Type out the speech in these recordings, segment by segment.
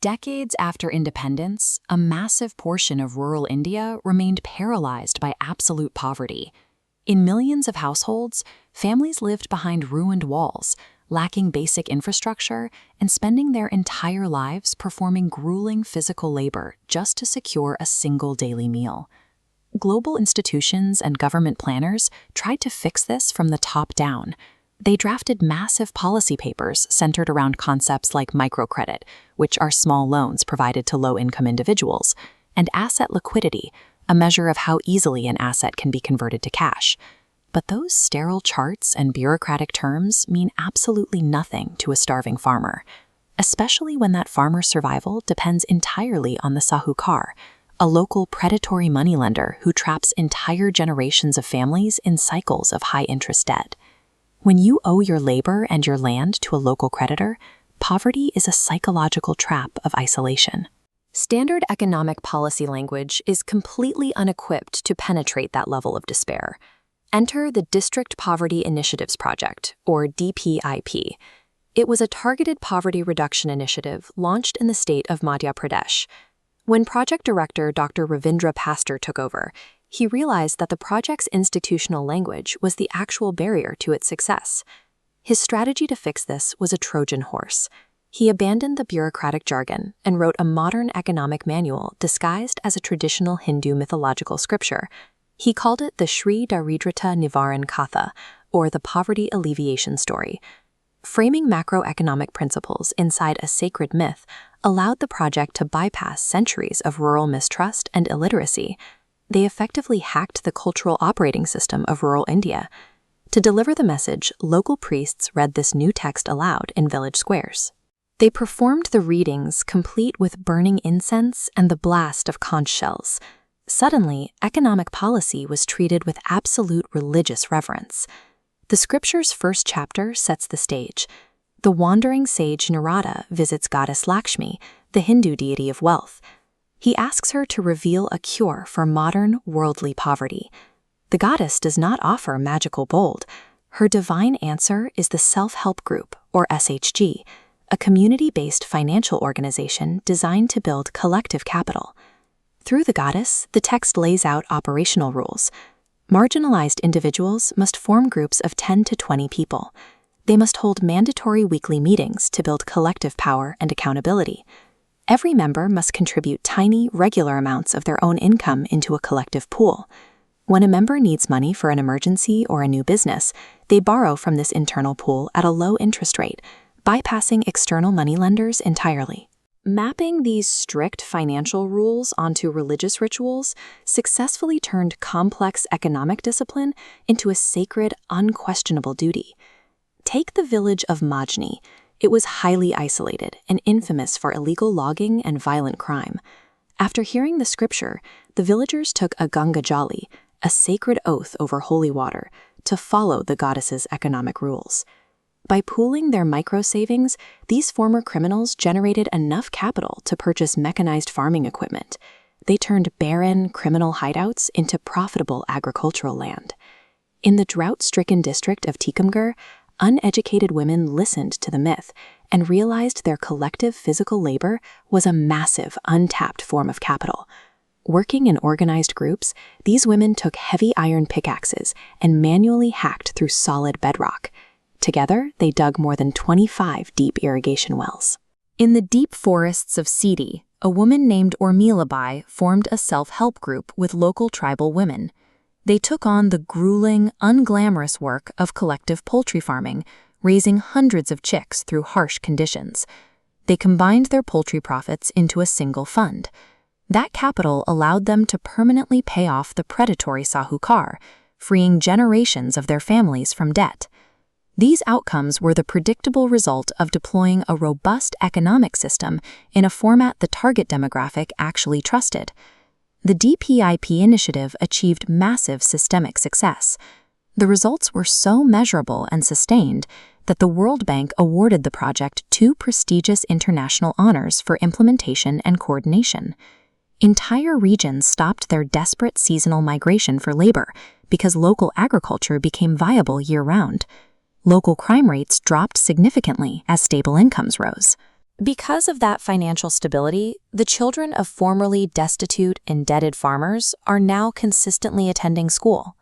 Decades after independence, a massive portion of rural India remained paralyzed by absolute poverty. In millions of households, families lived behind ruined walls, lacking basic infrastructure, and spending their entire lives performing grueling physical labor just to secure a single daily meal. Global institutions and government planners tried to fix this from the top down. They drafted massive policy papers centered around concepts like microcredit, which are small loans provided to low-income individuals, and asset liquidity, a measure of how easily an asset can be converted to cash. But those sterile charts and bureaucratic terms mean absolutely nothing to a starving farmer, especially when that farmer's survival depends entirely on the sahukar, a local predatory moneylender who traps entire generations of families in cycles of high-interest debt. When you owe your labor and your land to a local creditor, poverty is a psychological trap of isolation. Standard economic policy language is completely unequipped to penetrate that level of despair. Enter the District Poverty Initiatives Project, or DPIP. It was a targeted poverty reduction initiative launched in the state of Madhya Pradesh. When project director Dr. Ravindra Pastor took over, he realized that the project's institutional language was the actual barrier to its success. His strategy to fix this was a Trojan horse. He abandoned the bureaucratic jargon and wrote a modern economic manual disguised as a traditional Hindu mythological scripture. He called it the Shri Daridrata Nivaran Katha, or the Poverty Alleviation Story. Framing macroeconomic principles inside a sacred myth allowed the project to bypass centuries of rural mistrust and illiteracy. They effectively hacked the cultural operating system of rural India. To deliver the message, local priests read this new text aloud in village squares. They performed the readings complete with burning incense and the blast of conch shells. Suddenly, economic policy was treated with absolute religious reverence. The scripture's first chapter sets the stage. The wandering sage Narada visits goddess Lakshmi, the Hindu deity of wealth. He asks her to reveal a cure for modern, worldly poverty. The goddess does not offer magical gold. Her divine answer is the Self-Help Group, or SHG, a community-based financial organization designed to build collective capital. Through the goddess, the text lays out operational rules. Marginalized individuals must form groups of 10 to 20 people. They must hold mandatory weekly meetings to build collective power and accountability. Every member must contribute tiny, regular amounts of their own income into a collective pool. When a member needs money for an emergency or a new business, they borrow from this internal pool at a low interest rate, bypassing external moneylenders entirely. Mapping these strict financial rules onto religious rituals successfully turned complex economic discipline into a sacred, unquestionable duty. Take the village of Majni. It was highly isolated and infamous for illegal logging and violent crime. After hearing the scripture, the villagers took a Ganga Jali, a sacred oath over holy water, to follow the goddess's economic rules. By pooling their micro-savings, these former criminals generated enough capital to purchase mechanized farming equipment. They turned barren, criminal hideouts into profitable agricultural land. In the drought-stricken district of Tikamgarh, uneducated women listened to the myth and realized their collective physical labor was a massive, untapped form of capital. Working in organized groups, these women took heavy iron pickaxes and manually hacked through solid bedrock. Together, they dug more than 25 deep irrigation wells. In the deep forests of Sidi, a woman named Urmilabai formed a self-help group with local tribal women. They took on the grueling, unglamorous work of collective poultry farming, raising hundreds of chicks through harsh conditions. They combined their poultry profits into a single fund. That capital allowed them to permanently pay off the predatory sahukar, freeing generations of their families from debt. These outcomes were the predictable result of deploying a robust economic system in a format the target demographic actually trusted. The DPIP initiative achieved massive systemic success. The results were so measurable and sustained that the World Bank awarded the project 2 prestigious international honors for implementation and coordination. Entire regions stopped their desperate seasonal migration for labor because local agriculture became viable year-round. Local crime rates dropped significantly as stable incomes rose. Because of that financial stability, the children of formerly destitute, indebted farmers are now consistently attending school.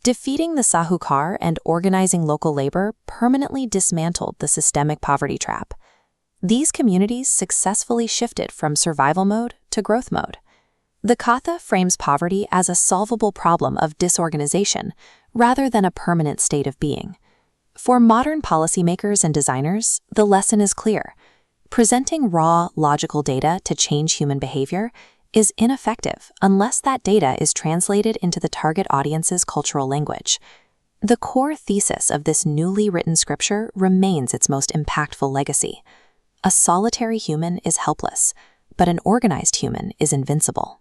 Defeating the Sahukar and organizing local labor permanently dismantled the systemic poverty trap. These communities successfully shifted from survival mode to growth mode. The Katha frames poverty as a solvable problem of disorganization rather than a permanent state of being. For modern policymakers and designers, the lesson is clear. Presenting raw, logical data to change human behavior is ineffective unless that data is translated into the target audience's cultural language. The core thesis of this newly written scripture remains its most impactful legacy. A solitary human is helpless, but an organized human is invincible.